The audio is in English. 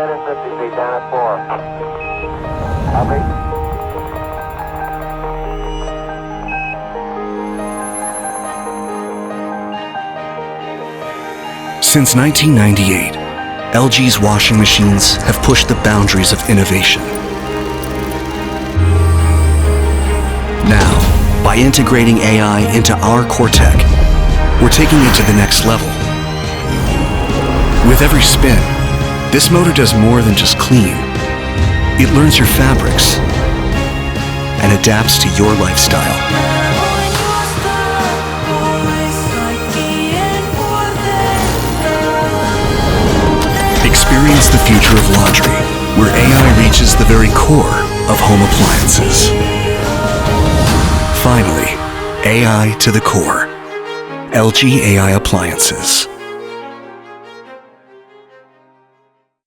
minute 50 feet down at 4. Copy. Since 1998, LG's washing machines have pushed the boundaries of innovation. Now, by integrating AI into our coretech, we're taking it to the next level. With every spin, this motor does more than just clean. It learns your fabrics and adapts to your lifestyle. Experience the future of laundry, where AI reaches the very core of home appliances. Finally, AI to the core. LGAI appliances.